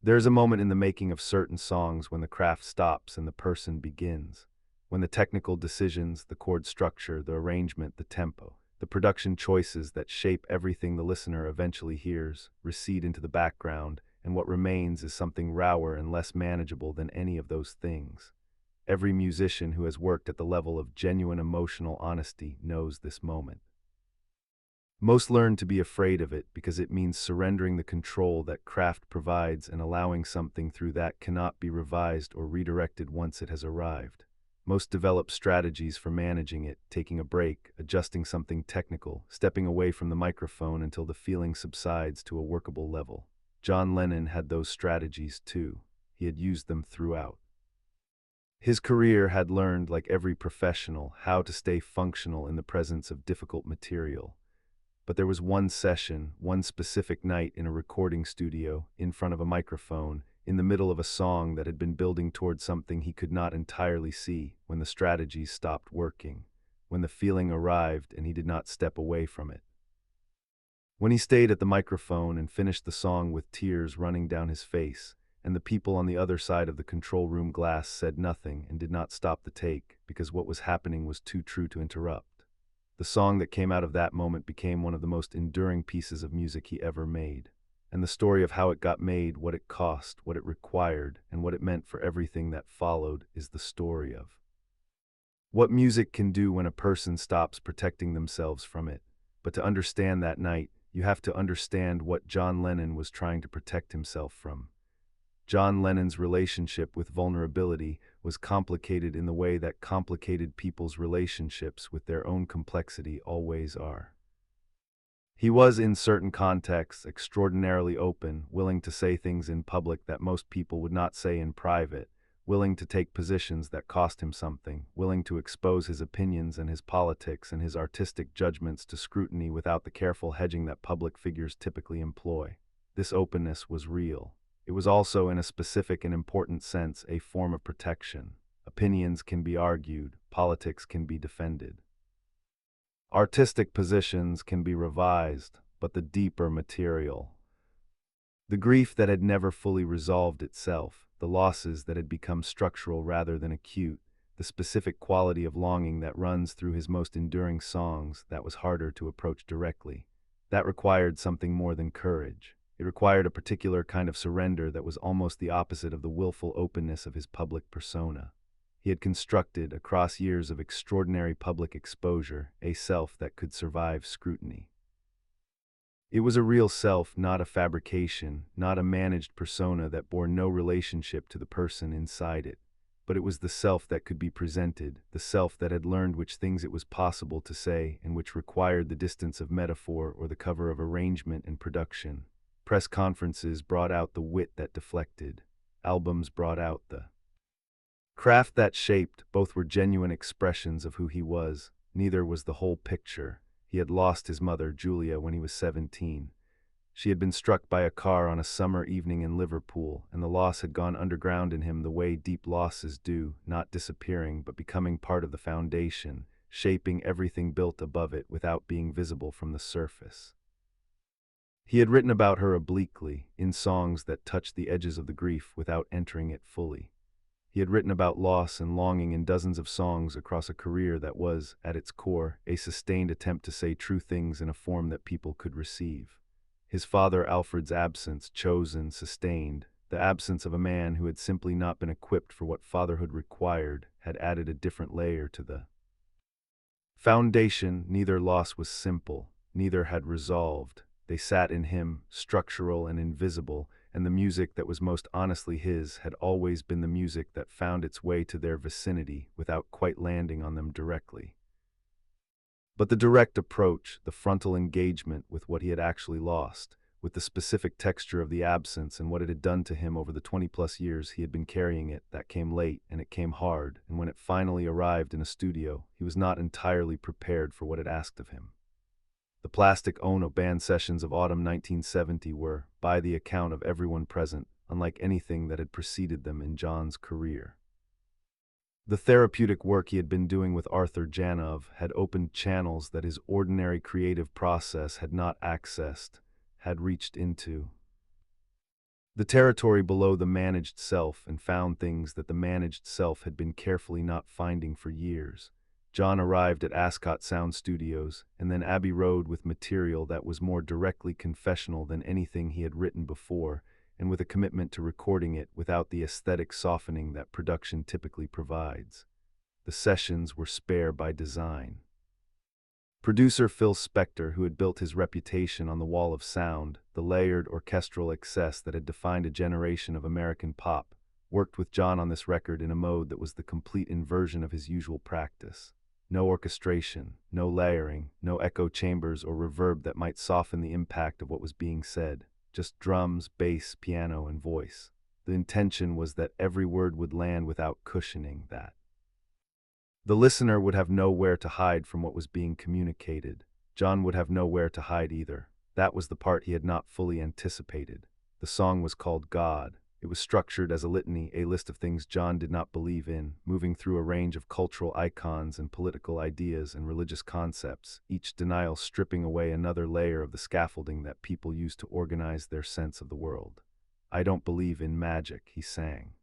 There's a moment in the making of certain songs when the craft stops and the person begins. When the technical decisions, the chord structure, the arrangement, the tempo, the production choices that shape everything the listener eventually hears recede into the background, and what remains is something rawer and less manageable than any of those things. Every musician who has worked at the level of genuine emotional honesty knows this moment. Most learn to be afraid of it because it means surrendering the control that craft provides and allowing something through that cannot be revised or redirected once it has arrived. Most develop strategies for managing it, taking a break, adjusting something technical, stepping away from the microphone until the feeling subsides to a workable level. John Lennon had those strategies too. He had used them throughout. His career had learned, like every professional, how to stay functional in the presence of difficult material. But there was one session, one specific night in a recording studio, in front of a microphone, in the middle of a song that had been building toward something he could not entirely see, when the strategies stopped working, when the feeling arrived and he did not step away from it. When he stayed at the microphone and finished the song with tears running down his face, and the people on the other side of the control room glass said nothing and did not stop the take because what was happening was too true to interrupt. The song that came out of that moment became one of the most enduring pieces of music he ever made. And the story of how it got made, what it cost, what it required, and what it meant for everything that followed is the story of what music can do when a person stops protecting themselves from it. But to understand that night, you have to understand what John Lennon was trying to protect himself from. John Lennon's relationship with vulnerability was complicated in the way that complicated people's relationships with their own complexity always are. He was, in certain contexts, extraordinarily open, willing to say things in public that most people would not say in private, willing to take positions that cost him something, willing to expose his opinions and his politics and his artistic judgments to scrutiny without the careful hedging that public figures typically employ. This openness was real. It was also, in a specific and important sense, a form of protection. Opinions can be argued, politics can be defended. Artistic positions can be revised, but the deeper material, the grief that had never fully resolved itself, the losses that had become structural rather than acute, the specific quality of longing that runs through his most enduring songs, that was harder to approach directly. That required something more than courage. It required a particular kind of surrender that was almost the opposite of the willful openness of his public persona. He had constructed, across years of extraordinary public exposure, a self that could survive scrutiny. It was a real self, not a fabrication, not a managed persona that bore no relationship to the person inside it. But it was the self that could be presented, the self that had learned which things it was possible to say and which required the distance of metaphor or the cover of arrangement and production. Press conferences brought out the wit that deflected. Albums brought out the craft that shaped. Both were genuine expressions of who he was. Neither was the whole picture. He had lost his mother, Julia, when he was 17. She had been struck by a car on a summer evening in Liverpool, and the loss had gone underground in him the way deep losses do, not disappearing, but becoming part of the foundation, shaping everything built above it without being visible from the surface. He had written about her obliquely, in songs that touched the edges of the grief without entering it fully. He had written about loss and longing in dozens of songs across a career that was, at its core, a sustained attempt to say true things in a form that people could receive. His father Alfred's absence, chosen, sustained, the absence of a man who had simply not been equipped for what fatherhood required, had added a different layer to the foundation. Neither loss was simple, neither had resolved. They sat in him, structural and invisible, and the music that was most honestly his had always been the music that found its way to their vicinity without quite landing on them directly. But the direct approach, the frontal engagement with what he had actually lost, with the specific texture of the absence and what it had done to him over the 20-plus years he had been carrying it, that came late and it came hard, and when it finally arrived in a studio, he was not entirely prepared for what it asked of him. The Plastic Ono Band sessions of autumn 1970 were, by the account of everyone present, unlike anything that had preceded them in John's career. The therapeutic work he had been doing with Arthur Janov had opened channels that his ordinary creative process had not accessed, had reached into. the territory below the managed self, and found things that the managed self had been carefully not finding for years. John arrived at Ascot Sound Studios, and then Abbey Road with material that was more directly confessional than anything he had written before, and with a commitment to recording it without the aesthetic softening that production typically provides. The sessions were spare by design. Producer Phil Spector, who had built his reputation on the wall of sound, the layered orchestral excess that had defined a generation of American pop, worked with John on this record in a mode that was the complete inversion of his usual practice. No orchestration, no layering, no echo chambers or reverb that might soften the impact of what was being said. Just drums, bass, piano, and voice. The intention was that every word would land without cushioning that. The listener would have nowhere to hide from what was being communicated. John would have nowhere to hide either. That was the part he had not fully anticipated. The song was called God. It was structured as a litany, a list of things John did not believe in, moving through a range of cultural icons and political ideas and religious concepts, each denial stripping away another layer of the scaffolding that people use to organize their sense of the world. I don't believe in magic, he sang.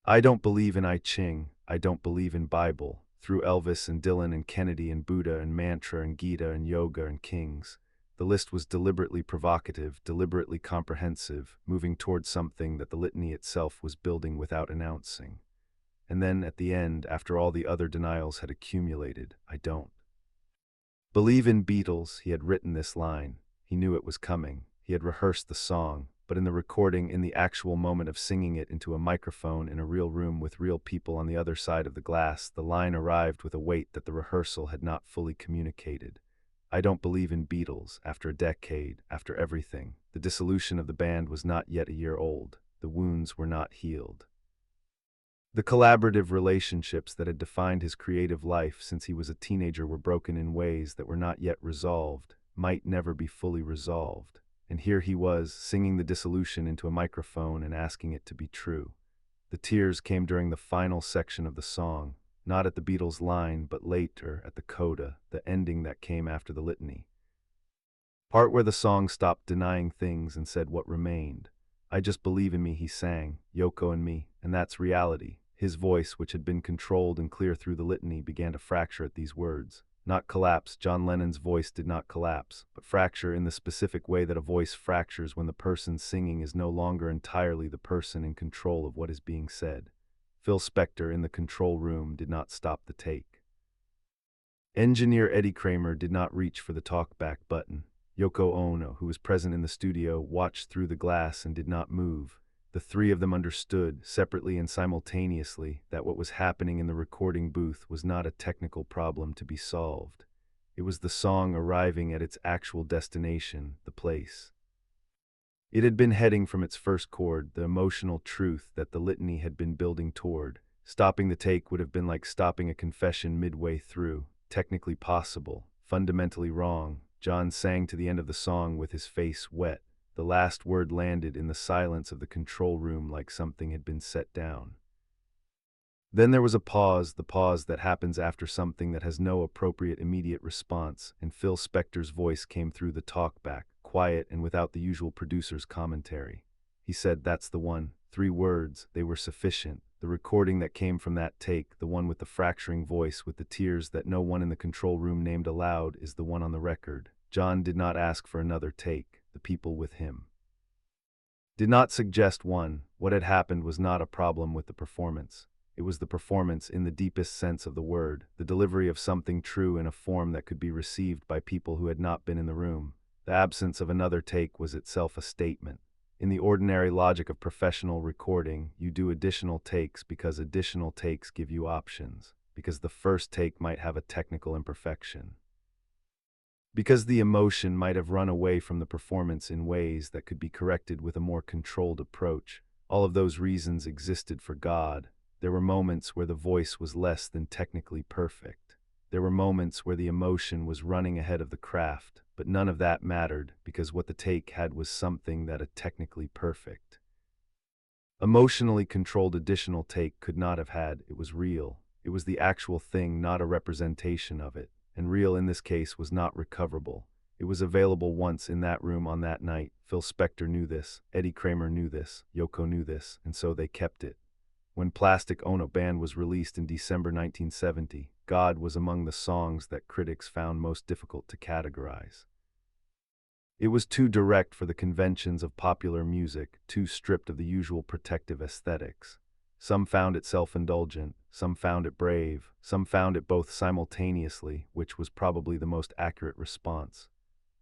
I don't believe in I Ching, I don't believe in Bible, through Elvis and Dylan and Kennedy and Buddha and mantra and Gita and yoga and kings. The list was deliberately provocative, deliberately comprehensive, moving towards something that the litany itself was building without announcing. And then, at the end, after all the other denials had accumulated, I don't believe in Beatles, he had written this line. He knew it was coming. He had rehearsed the song, but in the recording, in the actual moment of singing it into a microphone in a real room with real people on the other side of the glass, the line arrived with a weight that the rehearsal had not fully communicated. I don't believe in Beatles, after a decade, after everything. The dissolution of the band was not yet a year old. The wounds were not healed. The collaborative relationships that had defined his creative life since he was a teenager were broken in ways that were not yet resolved, might never be fully resolved. And here he was, singing the dissolution into a microphone and asking it to be true. The tears came during the final section of the song, not at the Beatles' line, but later at the coda, the ending that came after the litany. Part where the song stopped denying things and said what remained. I just believe in me, he sang, Yoko and me, and that's reality. His voice, which had been controlled and clear through the litany, began to fracture at these words. Not collapse. John Lennon's voice did not collapse, but fracture in the specific way that a voice fractures when the person singing is no longer entirely the person in control of what is being said. Phil Spector in the control room did not stop the take. Engineer Eddie Kramer did not reach for the talkback button. Yoko Ono, who was present in the studio, watched through the glass and did not move. The three of them understood, separately and simultaneously, that what was happening in the recording booth was not a technical problem to be solved. It was the song arriving at its actual destination, the place. It had been heading from its first chord, the emotional truth that the litany had been building toward. Stopping the take would have been like stopping a confession midway through. Technically possible, fundamentally wrong. John sang to the end of the song with his face wet. The last word landed in the silence of the control room like something had been set down. Then there was a pause, the pause that happens after something that has no appropriate immediate response, and Phil Spector's voice came through the talkback, quiet and without the usual producer's commentary. He said, "That's the one." 3 words, they were sufficient. The recording that came from that take, the one with the fracturing voice with the tears that no one in the control room named aloud, is the one on the record. John did not ask for another take. The people with him did not suggest one. What had happened was not a problem with the performance. It was the performance in the deepest sense of the word, the delivery of something true in a form that could be received by people who had not been in the room. The absence of another take was itself a statement. In the ordinary logic of professional recording, you do additional takes because additional takes give you options, because the first take might have a technical imperfection, because the emotion might have run away from the performance in ways that could be corrected with a more controlled approach. All of those reasons existed for God. There were moments where the voice was less than technically perfect. There were moments where the emotion was running ahead of the craft, but none of that mattered because what the take had was something that a technically perfect, emotionally controlled additional take could not have had. It was real. It was the actual thing, not a representation of it. And real in this case was not recoverable. It was available once in that room on that night. Phil Spector knew this, Eddie Kramer knew this, Yoko knew this, and so they kept it. When Plastic Ono Band was released in December 1970, God was among the songs that critics found most difficult to categorize. It was too direct for the conventions of popular music, too stripped of the usual protective aesthetics. Some found it self-indulgent, some found it brave, some found it both simultaneously, which was probably the most accurate response.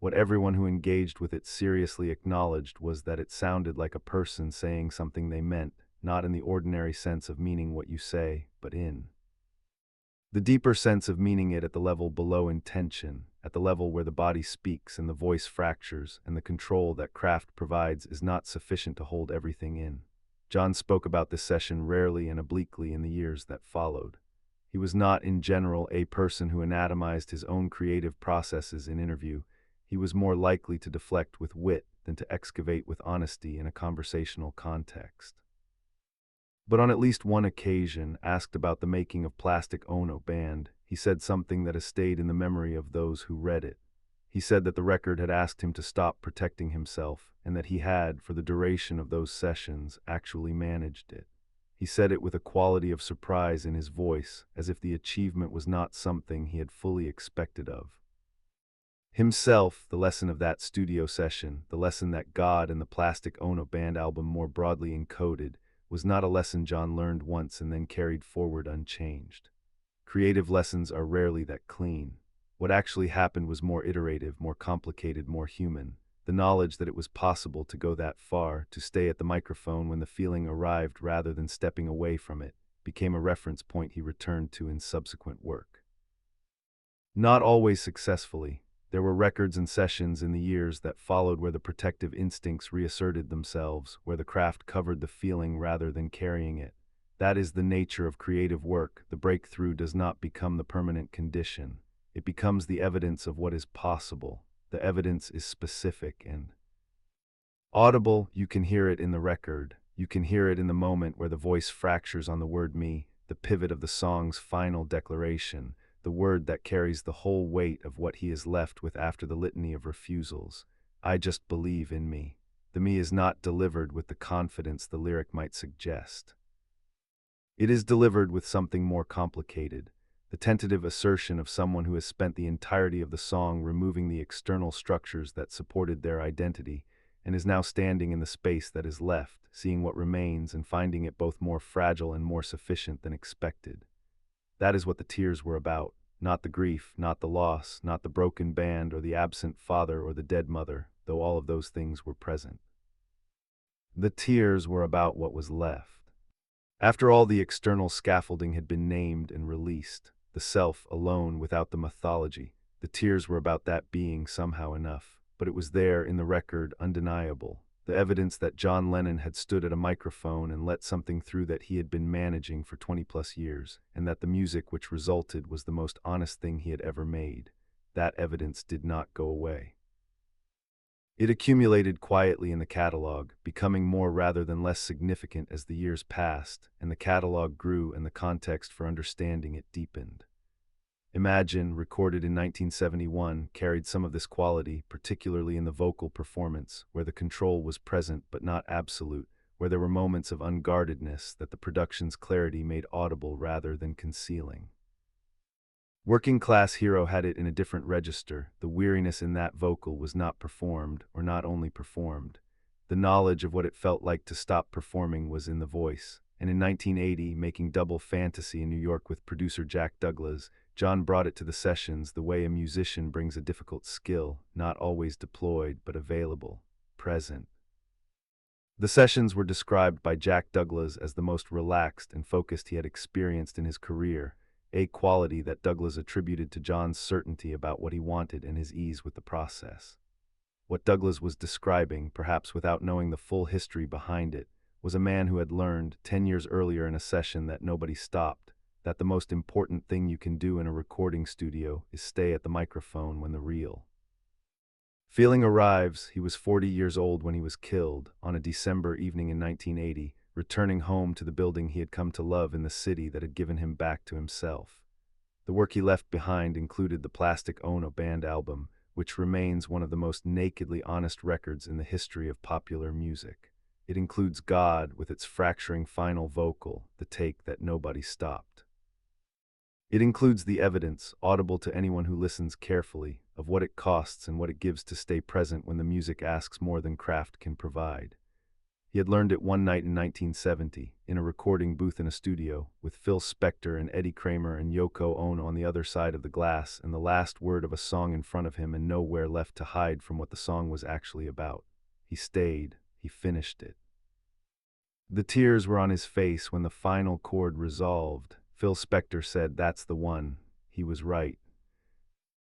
What everyone who engaged with it seriously acknowledged was that it sounded like a person saying something they meant, not in the ordinary sense of meaning what you say, but in the deeper sense of meaning it at the level below intention, at the level where the body speaks and the voice fractures, and the control that craft provides is not sufficient to hold everything in. John spoke about this session rarely and obliquely in the years that followed. He was not, in general, a person who anatomized his own creative processes in interview. He was more likely to deflect with wit than to excavate with honesty in a conversational context. But on at least one occasion, asked about the making of Plastic Ono Band, he said something that has stayed in the memory of those who read it. He said that the record had asked him to stop protecting himself, and that he had, for the duration of those sessions, actually managed it. He said it with a quality of surprise in his voice, as if the achievement was not something he had fully expected of himself. The lesson of that studio session, the lesson that God and the Plastic Ono Band album more broadly encoded, was not a lesson John learned once and then carried forward unchanged. Creative lessons are rarely that clean. What actually happened was more iterative, more complicated, more human. The knowledge that it was possible to go that far, to stay at the microphone when the feeling arrived rather than stepping away from it, became a reference point he returned to in subsequent work. Not always successfully. There were records and sessions in the years that followed where the protective instincts reasserted themselves, where the craft covered the feeling rather than carrying it. That is the nature of creative work. The breakthrough does not become the permanent condition. It becomes the evidence of what is possible. The evidence is specific and audible. You can hear it in the record. You can hear it in the moment where the voice fractures on the word me, the pivot of the song's final declaration, the word that carries the whole weight of what he is left with after the litany of refusals. I just believe in me. The me is not delivered with the confidence the lyric might suggest. It is delivered with something more complicated, the tentative assertion of someone who has spent the entirety of the song removing the external structures that supported their identity, and is now standing in the space that is left, seeing what remains and finding it both more fragile and more sufficient than expected. That is what the tears were about, not the grief, not the loss, not the broken band or the absent father or the dead mother, though all of those things were present. The tears were about what was left. After all the external scaffolding had been named and released, the self alone without the mythology, the tears were about that being somehow enough, but it was there in the record, undeniable. The evidence that John Lennon had stood at a microphone and let something through that he had been managing for 20+ years, and that the music which resulted was the most honest thing he had ever made. That evidence did not go away. It accumulated quietly in the catalog, becoming more rather than less significant as the years passed, and the catalog grew and the context for understanding it deepened. Imagine, recorded in 1971, carried some of this quality, particularly in the vocal performance, where the control was present but not absolute, where there were moments of unguardedness that the production's clarity made audible rather than concealing. Working Class Hero had it in a different register. The weariness in that vocal was not performed, or not only performed. The knowledge of what it felt like to stop performing was in the voice. And in 1980, making Double Fantasy in New York with producer Jack Douglas, John brought it to the sessions the way a musician brings a difficult skill, not always deployed but available, present. The sessions were described by Jack Douglas as the most relaxed and focused he had experienced in his career, a quality that Douglas attributed to John's certainty about what he wanted and his ease with the process. What Douglas was describing, perhaps without knowing the full history behind it, was a man who had learned 10 years earlier in a session that nobody stopped, that the most important thing you can do in a recording studio is stay at the microphone when the real feeling arrives. He was 40 years old when he was killed, on a December evening in 1980, returning home to the building he had come to love in the city that had given him back to himself. The work he left behind included the Plastic Ono Band album, which remains one of the most nakedly honest records in the history of popular music. It includes God with its fracturing final vocal, the take that nobody stopped. It includes the evidence, audible to anyone who listens carefully, of what it costs and what it gives to stay present when the music asks more than craft can provide. He had learned it one night in 1970, in a recording booth in a studio, with Phil Spector and Eddie Kramer and Yoko Ono on the other side of the glass, and the last word of a song in front of him and nowhere left to hide from what the song was actually about. He stayed. He finished it. The tears were on his face when the final chord resolved. Phil Spector said, "That's the one." He was right.